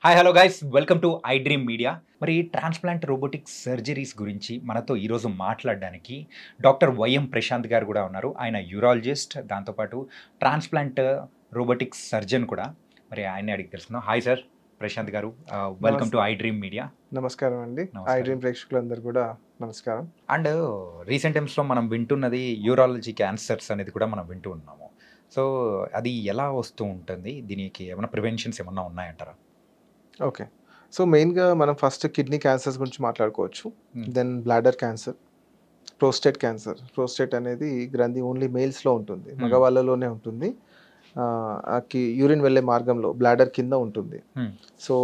Hi hello guys welcome to I dream media. మరి transplant robotic surgeries గురించి మనతో ఈరోజు మాట్లాడడానికి డాక్టర్ వైఎం ప్రశాంత్ గారు కూడా ఉన్నారు. ఆయన యూరాలజిస్ట్, దాంతోపాటు ట్రాన్స్ప్లాంట్ రోబోటిక్ సర్జన్ కూడా. మరి ఆయన్ని అడిగి తెలుసుకుందాం. హాయ్ సార్ ప్రశాంత్ గారు, welcome to I dream media. నమస్కారం అండి. ఐ డ్రీమ్ ప్రేక్షకులందరూ కూడా నమస్కారం. అండ్ రీసెంట్ టైమ్స్లో మనం వింటున్నది యూరాలజీ క్యాన్సర్స్ అనేది కూడా మనం వింటూ ఉన్నాము. సో అది ఎలా వస్తూ ఉంటుంది, దీనికి ఏమైనా ప్రివెన్షన్స్ ఏమన్నా ఉన్నాయంటారా? ఓకే. సో మెయిన్గా మనం ఫస్ట్ కిడ్నీ క్యాన్సర్స్ గురించి మాట్లాడుకోవచ్చు. Then bladder cancer, prostate cancer. Prostate అనేది గ్రంథి ఓన్లీ మేల్స్లో ఉంటుంది, మగవాళ్ళలోనే ఉంటుంది. యూరిన్ వెళ్ళే మార్గంలో బ్లాడర్ కింద ఉంటుంది. సో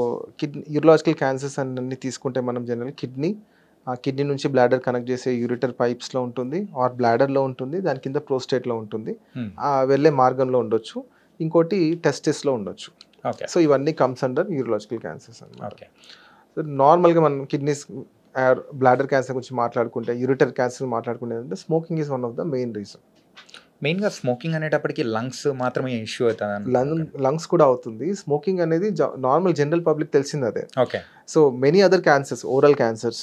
యూరలాజికల్ క్యాన్సర్స్ అన్నీ తీసుకుంటే మనం జనరల్ కిడ్నీ నుంచి బ్లాడర్ కనెక్ట్ చేసే యూరిటర్ పైప్స్లో ఉంటుంది, ఆర్ బ్లాడర్లో ఉంటుంది, దాని కింద ప్రోస్టేట్లో ఉంటుంది. వెళ్ళే మార్గంలో ఉండొచ్చు. ఇంకోటి టెస్టిస్లో ఉండొచ్చు. సో ఇవన్నీ కమ్స్ అండర్ యూరలాజికల్ క్యాన్సర్స్ అన్నమాట. సో నార్మల్గా మనం కిడ్నీస్ బ్లాడర్ క్యాన్సర్ గురించి మాట్లాడుకుంటే, యూరిటర్ క్యాన్సర్ మాట్లాడుకుంటే ఏంటంటే smoking is one of the main reason. మెయిన్గా స్మోకింగ్ అనేటప్పటికి లంగ్స్ మాత్రమే ఇష్యూ అవుతుంది. లంగ్స్ కూడా అవుతుంది. స్మోకింగ్ అనేది నార్మల్ జనరల్ పబ్లిక్ తెలిసింది అదే. Okay. So many other cancers, oral cancers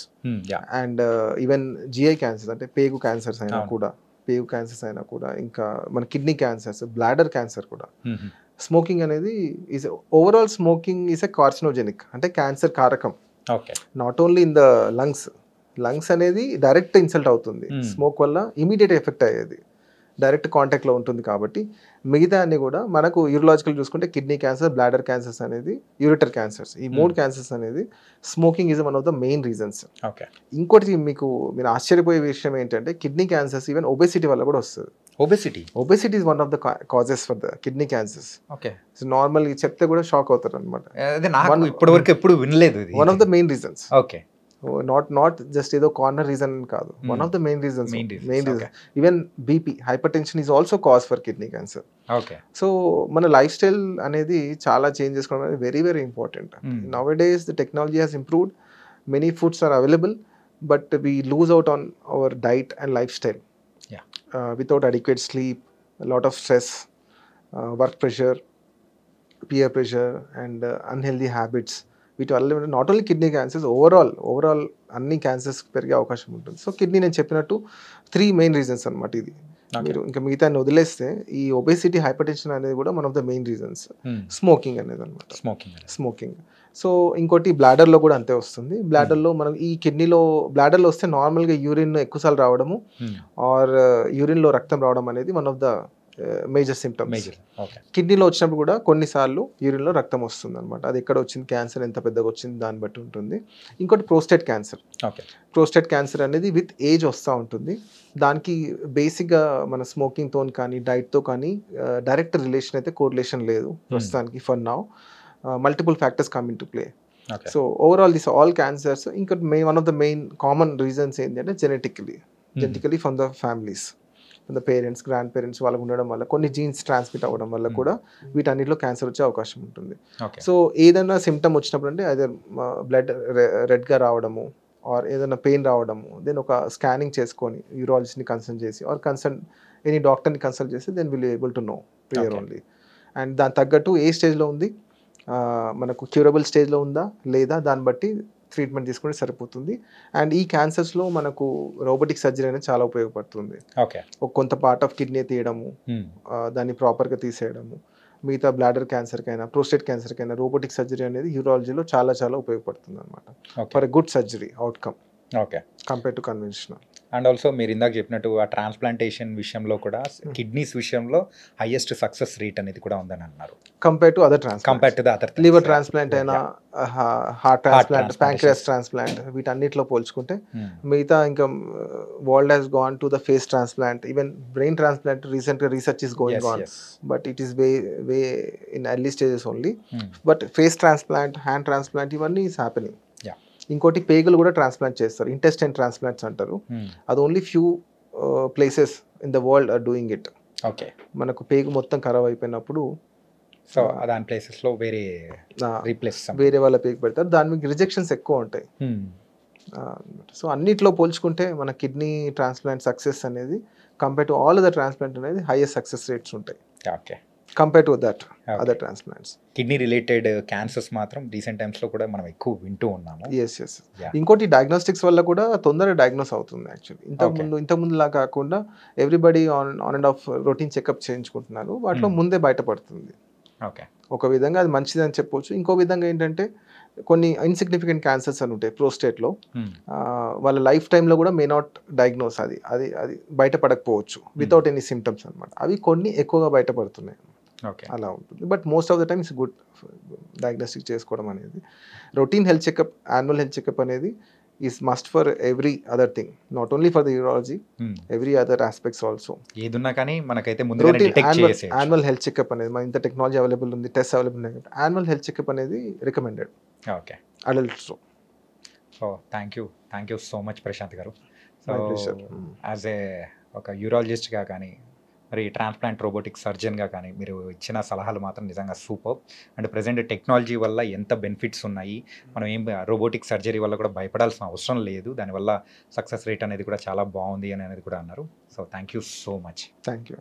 and even GI cancers అంటే పేగు క్యాన్సర్స్ అయినా కూడా, ఇంకా మన కిడ్నీ క్యాన్సర్స్, బ్లాడర్ క్యాన్సర్ కూడా. స్మోకింగ్ అనేది overall smoking is a carcinogenic, అంటే క్యాన్సర్ కారకం. Okay. Not only in the lungs అనేది డైరెక్ట్ ఇన్సల్ట్ అవుతుంది. స్మోక్ వల్ల ఇమీడియట్ ఎఫెక్ట్ అయ్యేది, డైరెక్ట్ కాంటాక్ట్లో ఉంటుంది. కాబట్టి మిగతా అన్ని కూడా మనకు యూరలాజికల్ చూసుకుంటే కిడ్నీ క్యాన్సర్, బ్లాడర్ క్యాన్సర్స్ అనేది, యూరిటర్ క్యాన్సర్స్, ఈ మూడు క్యాన్సర్స్ అనేది smoking is one of the main reasons. Okay. ఇంకోటి మీరు ఆశ్చర్యపోయే విషయం ఏంటంటే కిడ్నీ క్యాన్సర్స్ ఈవెన్ ఒబెసిటీ వల్ల కూడా వస్తుంది. Obesity is one of the causes for the kidney cancers. Okay. So normal చెప్తే కూడా షాక్ అవుతారు అనమాట. ఇప్పటివరకు ఎప్పుడు వినలేదు. One of the main reasons. Okay. Not just ఏదో కార్నర్ రీజన్ కాదు, one of the main reasons. Even BP, hyper tension is also cause for kidney cancer. Okay. So మన లైఫ్ స్టైల్ అనేది చాలా చేంజ్ చేసుకోవడం అనేది very very important. Now days the technology has improved, many foods are available, but we lose out on our diet and lifestyle. Without adequate sleep, a lot of stress, work pressure, peer pressure, and unhealthy habits. వీటి వల్ల not only kidney cancers, overall అన్ని cancers పెరిగే అవకాశం ఉంటుంది. So kidney నేను చెప్పినట్టు 3 main reasons అనమాట. ఇది మీరు ఇంకా మిగతా వదిలేస్తే ఈ ఒబేసిటీ, హైపర్ టెన్షన్ అనేది కూడా one of the main reasons. Smoking అనేది అనమాట. స్మోకింగ్. సో ఇంకోటి బ్లాడర్లో కూడా అంతే వస్తుంది. బ్లాడర్లో మనం ఈ బ్లాడర్లో వస్తే నార్మల్గా యూరిన్ ఎక్కువసార్లు రావడము, ఆర్ యూరిన్లో రక్తం రావడం అనేది one of the major symptoms. కిడ్నీలో వచ్చినప్పుడు కూడా కొన్నిసార్లు యూరిన్లో రక్తం వస్తుంది అనమాట. అది ఎక్కడ వచ్చింది, క్యాన్సర్ ఎంత పెద్దగా వచ్చింది దాన్ని బట్టి ఉంటుంది. ఇంకోటి ప్రోస్టేట్ క్యాన్సర్. ప్రోస్టేట్ క్యాన్సర్ అనేది విత్ ఏజ్ వస్తూ ఉంటుంది. దానికి బేసిక్గా మన స్మోకింగ్తో కానీ డైట్తో కానీ డైరెక్ట్ రిలేషన్ అయితే కోరిలేషన్ లేదు ప్రస్తుతానికి, for now. Multiple factors come into play. So overall this all cancers. ఇంకా one of the main common reasons ఏంటంటే genetically from the families, from the parents, grandparents వాళ్ళకు ఉండడం వల్ల, కొన్ని jeans transmit అవ్వడం వల్ల కూడా వీటన్నిటిలో క్యాన్సర్ వచ్చే అవకాశం ఉంటుంది. సో ఏదైనా సిమ్టమ్ వచ్చినప్పుడు అంటే అదే బ్లడ్ రెడ్గా రావడము, ఆర్ ఏదైనా పెయిన్ రావడము, దెన్ ఒక స్కానింగ్ చేసుకొని యూరాలజిస్ట్ని కన్సల్ట్ చేసి, ఆర్ ఎనీ డాక్టర్ని కన్సల్ట్ చేసి, then will able to know clear only. And దాని తగ్గట్టు ఏ స్టేజ్లో ఉంది, మనకు క్యూరబుల్ స్టేజ్లో ఉందా లేదా, దాన్ని బట్టి ట్రీట్మెంట్ తీసుకుంటే సరిపోతుంది. అండ్ ఈ క్యాన్సర్స్లో మనకు రోబోటిక్ సర్జరీ అనేది చాలా ఉపయోగపడుతుంది. కొంత పార్ట్ ఆఫ్ కిడ్నీ తీయడము, దాన్ని ప్రాపర్గా తీసేయడము. మిగతా బ్లాడర్ క్యాన్సర్కైనా, ప్రోస్టేట్ క్యాన్సర్కైనా రోబోటిక్ సర్జరీ అనేది యూరాలజీలో చాలా చాలా ఉపయోగపడుతుంది అనమాట, for a good surgery outcome compare to conventional. And also మీరు ఇందాక చెప్పినట్టు ఆ ట్రాన్స్ప్లాంటేషన్ విషయంలో కూడా కిడ్నీస్ విషయంలో హైయెస్ట్ సక్సెస్ రేట్ అనేది కూడా ఉందని అన్నారు, compare to other liver transplant అయినా, హార్ట్ ట్రాన్స్ప్లాంట్, ప్యాంక్రియాస్ ట్రాన్స్ప్లాంట్, వీటన్నిటిలో పోల్చుకుంటే మిగతా ఇంకా world has gone to the face transplant, even brain transplant రీసెంట్గా research is going on, but it is way in early stages only. But face transplant, hand transplant, ఇవన్నీ is happening. ఇంకోటి పేగులు కూడా transplant చేస్తారు, ఇంటెస్టైన్ ట్రాన్స్ప్లాంట్స్ అంటారు. అది only few places in the world are doing it. Okay. మనకు పేగు మొత్తం ఖరాబ్ అయిపోయినప్పుడు సో దాని ప్లేసెస్లో వేరే వాళ్ళ పేగు పెడతారు, దాని మీద రిజెక్షన్స్ ఎక్కువ ఉంటాయి. సో అన్నిట్లో పోల్చుకుంటే మన కిడ్నీ ట్రాన్స్ప్లాంట్ సక్సెస్ అనేది compare to all other transplant అనేది హైయెస్ట్ సక్సెస్ రేట్స్ ఉంటాయి. Okay. Compare to that other transplants. Kidney related cancers మాత్రం రీసెంట్ టైమ్స్లో కూడా మనం ఎక్కువ వింటూ ఉన్నాము. Yes yes. ఇంకోటి డయాగ్నోస్టిక్స్ వల్ల కూడా తొందరగా డయాగ్నోస్ అవుతుంది యాక్చువల్లీ. ఇంతకుముందులా కాకుండా everybody on and off routine checkup చేయించుకుంటున్నారు, వాటిలో ముందే బయటపడుతుంది. ఓకే, ఒక విధంగా అది మంచిది అని చెప్పొచ్చు. ఇంకో విధంగా ఏంటంటే కొన్ని ఇన్సిగ్నిఫికెంట్ క్యాన్సర్స్ అని ఉంటాయి ప్రోస్టేట్లో, వాళ్ళ లైఫ్ టైంలో కూడా మే నాట్ డయాగ్నోస్, అది అది అది బయటపడకపోవచ్చు వితౌట్ ఎనీ సిమ్టమ్స్ అనమాట. అవి కొన్ని ఎక్కువగా బయటపడుతున్నాయి, అలా ఉంటుంది. But most of the time it's good diagnostic చేసుకోవడం అనేది. Routine health checkup, annual health checkup అనేది is must for every other thing, not only for the urology, every other aspects also. ఏదున్నా కానీ మనకైతే ముందుగానే డిటెక్ట్ చేసేయొచ్చు. యాన్యువల్ హెల్త్ చెకప్ అనేది మన ఇంత టెక్నాలజీ అవైలబుల్ ఉంది, టెస్ట్ అవైలబుల్ ఉన్నాయి, యాన్యువల్ హెల్త్ చెకప్ అనేది రికమెండెడ్. ఓకే, అడల్ట్స్లో. So thank you so much Prashanth గారు. సో యాజ్ ఏ ఒక యూరాలజిస్ట్గా కానీ మరి ట్రాన్స్ప్లాంట్ రోబోటిక్ సర్జన్గా కానీ మీరు ఇచ్చిన సలహాలు మాత్రం నిజంగా సూపర్. అండ్ ప్రజెంట్ టెక్నాలజీ వల్ల ఎంత బెనిఫిట్స్ ఉన్నాయి, మనం ఏం రోబోటిక్ సర్జరీ వల్ల కూడా భయపడాల్సిన అవసరం లేదు, దానివల్ల సక్సెస్ రేట్ అనేది కూడా చాలా బాగుంది అనేది కూడా అన్నారు. So thank you so much. Thank you.